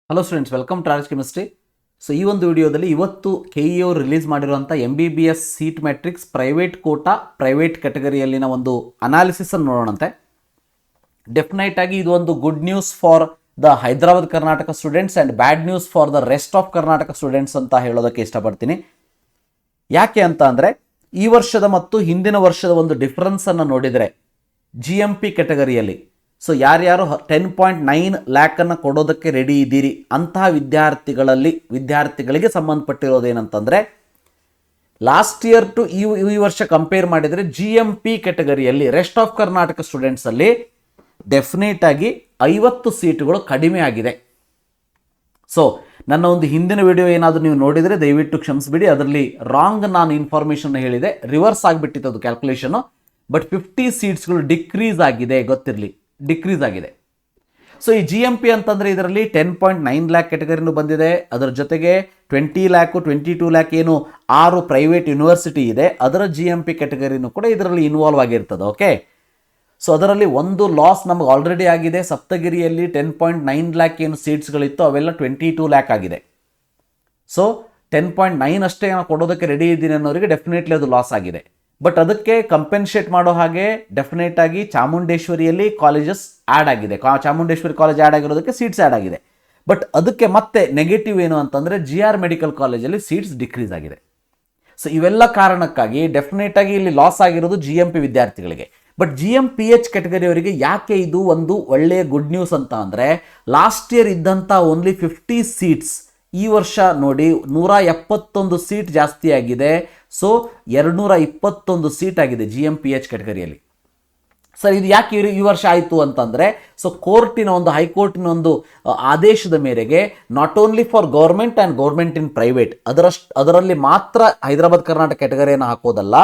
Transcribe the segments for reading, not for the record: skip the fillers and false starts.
Hello students, welcome to arts chemistry. So ಈ ಒಂದು ವಿಡಿಯೋದಲ್ಲಿ ಇವತ್ತು KE ಅವರು ರಿಲೀಸ್ ಮಾಡಿರುವಂಥ MBBS seat matrix private quota private ಕ್ಯಾಟಗರಿಯಲ್ಲಿನ ಒಂದು ಅನಾಲಿಸಿಸನ್ನು ನೋಡೋಣಂತೆ. ಡೆಫಿನೆಟ್ ಆಗಿ ಇದು ಒಂದು good news for the Hyderabad Karnataka students and bad news for the rest of Karnataka students ಅಂತ ಹೇಳೋದಕ್ಕೆ ಇಷ್ಟಪಡ್ತೀನಿ. ಯಾಕೆ ಅಂತ ಅಂದರೆ ಈ ವರ್ಷದ ಮತ್ತು ಹಿಂದಿನ ವರ್ಷದ ಒಂದು ಡಿಫ್ರೆನ್ಸನ್ನು ನೋಡಿದರೆ GMP ಕ್ಯಾಟಗರಿಯಲ್ಲಿ ಸೊ ಯಾರ್ಯಾರು 10.9 ಲ್ಯಾಕನ್ನು ಕೊಡೋದಕ್ಕೆ ರೆಡಿ ಇದ್ದೀರಿ ಅಂತಹ ವಿದ್ಯಾರ್ಥಿಗಳಿಗೆ ಸಂಬಂಧಪಟ್ಟಿರೋದೇನಂತಂದರೆ ಲಾಸ್ಟ್ ಇಯರ್ ಟು ಈ ವರ್ಷ ಕಂಪೇರ್ ಮಾಡಿದರೆ GMP ಕ್ಯಾಟಗರಿಯಲ್ಲಿ ರೆಸ್ಟ್ ಆಫ್ ಕರ್ನಾಟಕ ಸ್ಟೂಡೆಂಟ್ಸಲ್ಲಿ ಡೆಫಿನೆಟ್ ಆಗಿ 50 ಸೀಟುಗಳು ಕಡಿಮೆ ಆಗಿದೆ. ಸೊ ನನ್ನ ಒಂದು ಹಿಂದಿನ ವಿಡಿಯೋ ಏನಾದರೂ ನೀವು ನೋಡಿದರೆ ದಯವಿಟ್ಟು ಕ್ಷಮಿಸಿಬಿಡಿ, ಅದರಲ್ಲಿ ರಾಂಗ್ ನಾನು ಇನ್ಫಾರ್ಮೇಷನ್ ಹೇಳಿದೆ, ರಿವರ್ಸ್ ಆಗಿಬಿಟ್ಟಿತ್ತು ಅದು ಕ್ಯಾಲ್ಕುಲೇಷನು. ಬಟ್ 50 ಸೀಟ್ಸ್ಗಳು ಡಿಕ್ರೀಸ್ ಆಗಿದೆ, ಗೊತ್ತಿರಲಿ, ಡಿಕ್ರೀಸ್ ಆಗಿದೆ. ಸೊ ಈ GMP ಅಂತಂದರೆ ಇದರಲ್ಲಿ 10.9 ಲ್ಯಾಕ್ ಕ್ಯಾಟಗರಿನೂ ಬಂದಿದೆ, ಅದರ ಜೊತೆಗೆ 20 ಲ್ಯಾಕು 22 ಲ್ಯಾಕ್ ಏನು 6 ಪ್ರೈವೇಟ್ ಯೂನಿವರ್ಸಿಟಿ ಇದೆ ಅದರ GMP ಕ್ಯಾಟಗರಿನೂ ಕೂಡ ಇದರಲ್ಲಿ ಇನ್ವಾಲ್ವ್ ಆಗಿರ್ತದೆ. ಓಕೆ, ಸೊ ಅದರಲ್ಲಿ ಒಂದು ಲಾಸ್ ನಮಗೆ ಆಲ್ರೆಡಿ ಆಗಿದೆ. ಸಪ್ತಗಿರಿಯಲ್ಲಿ 10.9 ಲ್ಯಾಕ್ ಏನು ಸೀಟ್ಸ್ಗಳಿತ್ತು ಅವೆಲ್ಲ 22 ಲ್ಯಾಕ್ ಆಗಿದೆ. ಸೊ 10.9 ಅಷ್ಟೇ ನಾನು ಕೊಡೋದಕ್ಕೆ ರೆಡಿ ಇದ್ದೀನಿ ಅನ್ನೋರಿಗೆ ಡೆಫಿನೆಟ್ಲಿ ಅದು ಲಾಸ್ ಆಗಿದೆ. ಬಟ್ ಅದಕ್ಕೆ ಕಂಪೆನ್ಸೇಟ್ ಮಾಡೋ ಹಾಗೆ ಡೆಫಿನೆಟ್ ಆಗಿ ಚಾಮುಂಡೇಶ್ವರಿಯಲ್ಲಿ ಕಾಲೇಜಸ್ ಆ್ಯಡ್ ಆಗಿದೆ, ಚಾಮುಂಡೇಶ್ವರಿ ಕಾಲೇಜ್ ಆ್ಯಡ್ ಆಗಿರೋದಕ್ಕೆ ಸೀಟ್ಸ್ ಆ್ಯಡ್ ಆಗಿದೆ. ಬಟ್ ಅದಕ್ಕೆ ಮತ್ತೆ ನೆಗೆಟಿವ್ ಏನು ಅಂತಂದರೆ GR ಮೆಡಿಕಲ್ ಕಾಲೇಜಲ್ಲಿ ಸೀಟ್ಸ್ ಡಿಕ್ರೀಸ್ ಆಗಿದೆ. ಸೊ ಇವೆಲ್ಲ ಕಾರಣಕ್ಕಾಗಿ ಡೆಫಿನೆಟ್ ಆಗಿ ಇಲ್ಲಿ ಲಾಸ್ ಆಗಿರೋದು GMP ವಿದ್ಯಾರ್ಥಿಗಳಿಗೆ. ಬಟ್ GMPH ಕ್ಯಾಟಗರಿಯವರಿಗೆ ಯಾಕೆ ಇದು ಒಂದು ಒಳ್ಳೆಯ ಗುಡ್ ನ್ಯೂಸ್ ಅಂತ ಅಂದರೆ ಲಾಸ್ಟ್ ಇಯರ್ ಇದ್ದಂಥ ಓನ್ಲಿ 50 ಸೀಟ್ಸ್ ಈ ವರ್ಷ ನೋಡಿ 171 ಸೀಟ್ ಜಾಸ್ತಿ ಆಗಿದೆ. ಸೊ 221 ಸೀಟ್ ಆಗಿದೆ GMPH ಕ್ಯಾಟಗರಿಯಲ್ಲಿ. ಸರ್ ಇದು ಯಾಕೆ ಈ ವರ್ಷ ಆಯಿತು ಅಂತಂದರೆ ಸೊ ಕೋರ್ಟಿನ ಒಂದು ಹೈಕೋರ್ಟಿನ ಒಂದು ಆದೇಶದ ಮೇರೆಗೆ not only for government and government in private ಅದರಲ್ಲಿ ಮಾತ್ರ ಹೈದರಾಬಾದ್ ಕರ್ನಾಟಕ ಕ್ಯಾಟಗರಿಯನ್ನು ಹಾಕೋದಲ್ಲ,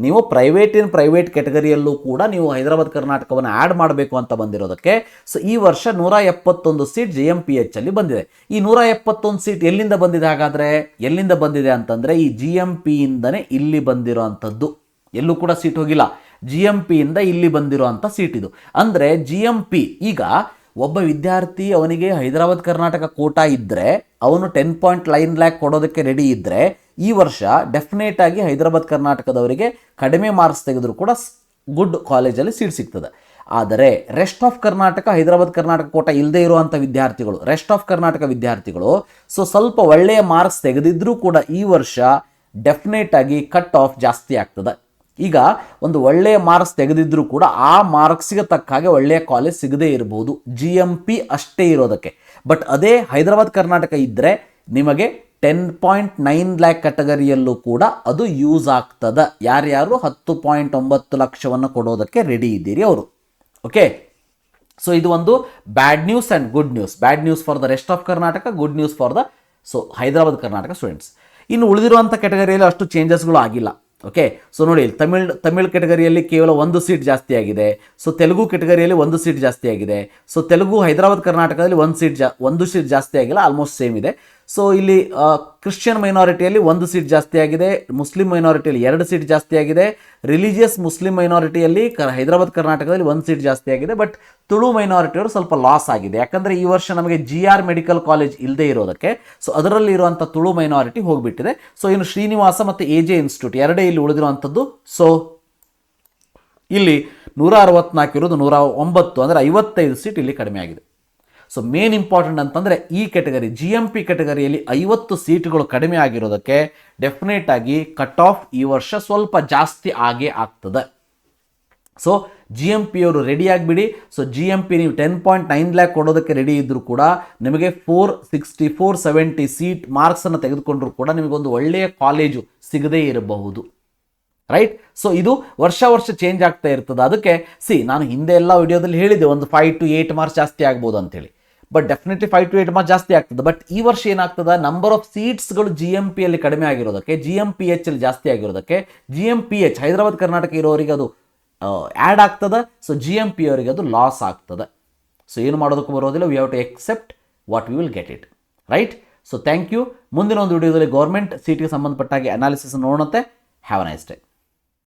ನೀವು ಪ್ರೈವೇಟ್ ಕ್ಯಾಟಗರಿಯಲ್ಲೂ ಕೂಡ ನೀವು ಹೈದರಾಬಾದ್ ಕರ್ನಾಟಕವನ್ನು ಆ್ಯಡ್ ಮಾಡಬೇಕು ಅಂತ ಬಂದಿರೋದಕ್ಕೆ ಸೊ ಈ ವರ್ಷ 171 ಸೀಟ್ GMPH ಅಲ್ಲಿ ಬಂದಿದೆ. ಈ 171 ಸೀಟ್ ಎಲ್ಲಿಂದ ಬಂದಿದೆ? ಹಾಗಾದರೆ ಎಲ್ಲಿಂದ ಬಂದಿದೆ ಅಂತಂದರೆ ಈ GMPಯಿಂದನೇ ಇಲ್ಲಿ ಬಂದಿರೋ ಅಂಥದ್ದು, ಎಲ್ಲೂ ಕೂಡ ಸೀಟ್ ಹೋಗಿಲ್ಲ, GMPಯಿಂದ ಇಲ್ಲಿ ಬಂದಿರೋ ಅಂಥ ಸೀಟ್ ಇದು. ಅಂದರೆ GMP ಈಗ ಒಬ್ಬ ವಿದ್ಯಾರ್ಥಿ ಅವನಿಗೆ ಹೈದರಾಬಾದ್ ಕರ್ನಾಟಕ ಕೋಟಾ ಇದ್ದರೆ ಅವನು 10.9 ಲ್ಯಾಕ್ ಕೊಡೋದಕ್ಕೆ ರೆಡಿ ಇದ್ದರೆ ಈ ವರ್ಷ ಡೆಫಿನೆಟ್ ಆಗಿ ಹೈದರಾಬಾದ್ ಕರ್ನಾಟಕದವರಿಗೆ ಕಡಿಮೆ ಮಾರ್ಕ್ಸ್ ತೆಗೆದರೂ ಕೂಡ ಗುಡ್ ಕಾಲೇಜಲ್ಲಿ ಸೀಟ್ ಸಿಗ್ತದೆ. ಆದರೆ ರೆಸ್ಟ್ ಆಫ್ ಕರ್ನಾಟಕ ಹೈದರಾಬಾದ್ ಕರ್ನಾಟಕ ಕೋಟಾ ಇಲ್ಲದೆ ಇರುವಂಥ ವಿದ್ಯಾರ್ಥಿಗಳು, ರೆಸ್ಟ್ ಆಫ್ ಕರ್ನಾಟಕ ವಿದ್ಯಾರ್ಥಿಗಳು ಸೊ ಸ್ವಲ್ಪ ಒಳ್ಳೆಯ ಮಾರ್ಕ್ಸ್ ತೆಗೆದಿದ್ದರೂ ಕೂಡ ಈ ವರ್ಷ ಡೆಫಿನೆಟ್ ಆಗಿ ಕಟ್ ಆಫ್ ಜಾಸ್ತಿ ಆಗ್ತದೆ. ಈಗ ಒಂದು ಒಳ್ಳೆಯ ಮಾರ್ಕ್ಸ್ ತೆಗೆದಿದ್ರೂ ಕೂಡ ಆ ಮಾರ್ಕ್ಸಿಗೆ ತಕ್ಕ ಹಾಗೆ ಒಳ್ಳೆಯ ಕಾಲೇಜ್ ಸಿಗದೇ ಇರಬಹುದು GMP ಅಷ್ಟೇ ಇರೋದಕ್ಕೆ. ಬಟ್ ಅದೇ ಹೈದರಾಬಾದ್ ಕರ್ನಾಟಕ ಇದ್ದರೆ ನಿಮಗೆ 10.9 ಲ್ಯಾಕ್ ಕ್ಯಾಟಗರಿಯಲ್ಲೂ ಕೂಡ ಅದು ಯೂಸ್ ಆಗ್ತದೆ. ಯಾರ್ಯಾರು 10.9 ಲಕ್ಷವನ್ನು ಕೊಡೋದಕ್ಕೆ ರೆಡಿ ಇದ್ದೀರಿ ಅವರು. ಓಕೆ, ಸೊ ಇದು ಒಂದು bad news and good news. Bad news for the rest of Karnataka, good news for the Hyderabad Karnataka students. ಇನ್ನು ಉಳಿದಿರುವಂಥ ಕ್ಯಾಟಗರಿಯಲ್ಲಿ ಅಷ್ಟು ಚೇಂಜಸ್ಗಳು ಆಗಿಲ್ಲ. ಓಕೆ, ಸೊ ನೋಡಿ ತಮಿಳ್ ಕ್ಯಾಟಗರಿಯಲ್ಲಿ ಕೇವಲ 1 ಸೀಟ್ ಜಾಸ್ತಿ ಆಗಿದೆ. ಸೊ ತೆಲುಗು ಕ್ಯಾಟಗರಿಯಲ್ಲಿ 1 ಸೀಟ್ ಜಾಸ್ತಿ ಆಗಿದೆ. ಸೊ ತೆಲುಗು ಹೈದರಾಬಾದ್ ಕರ್ನಾಟಕದಲ್ಲಿ 1 ಸೀಟ್ ಜಾಸ್ತಿ ಆಗಿಲ್ಲ, ಆಲ್ಮೋಸ್ಟ್ ಸೇಮ್ ಇದೆ. ಸೊ ಇಲ್ಲಿ ಕ್ರಿಶ್ಚಿಯನ್ ಮೈನಾರಿಟಿಯಲ್ಲಿ 1 ಸೀಟ್ ಜಾಸ್ತಿ ಆಗಿದೆ, ಮುಸ್ಲಿಂ ಮೈನಾರಿಟಿಯಲ್ಲಿ 2 ಸೀಟ್ ಜಾಸ್ತಿ ಆಗಿದೆ, ರಿಲಿಜಿಯಸ್ ಮುಸ್ಲಿಂ ಮೈನಾರಿಟಿಯಲ್ಲಿ ಹೈದರಾಬಾದ್ ಕರ್ನಾಟಕದಲ್ಲಿ 1 ಸೀಟ್ ಜಾಸ್ತಿ ಆಗಿದೆ. ಬಟ್ ತುಳು ಮೈನಾರಿಟಿಯವರು ಸ್ವಲ್ಪ ಲಾಸ್ ಆಗಿದೆ, ಯಾಕಂದರೆ ಈ ವರ್ಷ ನಮಗೆ GR ಮೆಡಿಕಲ್ ಕಾಲೇಜ್ ಇಲ್ಲದೆ ಇರೋದಕ್ಕೆ ಸೊ ಅದರಲ್ಲಿ ಇರುವಂಥ ತುಳು ಮೈನಾರಿಟಿ ಹೋಗಿಬಿಟ್ಟಿದೆ. ಸೊ ಇನ್ನು ಶ್ರೀನಿವಾಸ ಮತ್ತು AJ ಇನ್ಸ್ಟಿಟ್ಯೂಟ್ ಎರಡೇ ಇಲ್ಲಿ ಉಳಿದಿರುವಂಥದ್ದು. ಸೊ ಇಲ್ಲಿ 164 ಇರೋದು 109, ಅಂದರೆ 55 ಸೀಟ್ ಇಲ್ಲಿ ಕಡಿಮೆ ಆಗಿದೆ. ಸೊ ಮೇನ್ ಇಂಪಾರ್ಟೆಂಟ್ ಅಂತಂದರೆ ಈ ಕ್ಯಾಟಗರಿ GMP ಕ್ಯಾಟಗರಿಯಲ್ಲಿ 50 ಸೀಟ್ಗಳು ಕಡಿಮೆ ಆಗಿರೋದಕ್ಕೆ ಡೆಫಿನೆಟ್ ಆಗಿ ಕಟ್ ಆಫ್ ಈ ವರ್ಷ ಸ್ವಲ್ಪ ಜಾಸ್ತಿ ಆಗೇ ಆಗ್ತದೆ. ಸೊ GMP ಅವರು ರೆಡಿ ಆಗಿಬಿಡಿ. ಸೊ GMP ನೀವು 10.9 ಲ್ಯಾಕ್ ಕೊಡೋದಕ್ಕೆ ರೆಡಿ ಇದ್ದರೂ ಕೂಡ ನಿಮಗೆ 460 470 ಸೀಟ್ ಮಾರ್ಕ್ಸನ್ನು ತೆಗೆದುಕೊಂಡ್ರೂ ಕೂಡ ನಿಮಗೊಂದು ಒಳ್ಳೆಯ ಕಾಲೇಜು ಸಿಗದೇ ಇರಬಹುದು. ರೈಟ್, ಸೊ ಇದು ವರ್ಷ ಚೇಂಜ್ ಆಗ್ತಾ ಇರ್ತದೆ. ಅದಕ್ಕೆ ನಾನು ಹಿಂದೆ ಎಲ್ಲ ವಿಡಿಯೋದಲ್ಲಿ ಹೇಳಿದೆ ಒಂದು 5 to 8 ಮಾರ್ಕ್ಸ್ ಜಾಸ್ತಿ ಆಗ್ಬೋದು ಅಂತೇಳಿ. ಬಟ್ ಡೆಫಿನೆಟ್ಲಿ 5 to 8 ಮಾರ್ಕ್ಸ್ ಜಾಸ್ತಿ ಆಗ್ತದೆ. ಬಟ್ ಈ ವರ್ಷ ಏನಾಗ್ತದೆ, ನಂಬರ್ ಆಫ್ ಸೀಟ್ಸ್ಗಳು GMPಯಲ್ಲಿ ಕಡಿಮೆ ಆಗಿರೋದಕ್ಕೆ, GMPH ಅಲ್ಲಿ ಜಾಸ್ತಿ ಆಗಿರೋದಕ್ಕೆ GMPH ಹೈದರಾಬಾದ್ ಕರ್ನಾಟಕ ಇರೋರಿಗೆ ಅದು ಆ್ಯಡ್ ಆಗ್ತದೆ. ಸೊ GMP ಅವರಿಗೆ ಅದು ಲಾಸ್ ಆಗ್ತದೆ. ಸೊ ಏನು ಮಾಡೋದಕ್ಕೂ ಬರೋದಿಲ್ಲ, we have to accept what we will get it. Right, so thank you. ಮುಂದಿನ ಒಂದು ವಿಡಿಯೋದಲ್ಲಿ ಗೌರ್ಮೆಂಟ್ ಸೀಟ್ಗೆ ಸಂಬಂಧಪಟ್ಟಾಗೆ ಅನಾಲಿಸಿಸ್ ನೋಡೋಣಂತೆ. Have a nice day.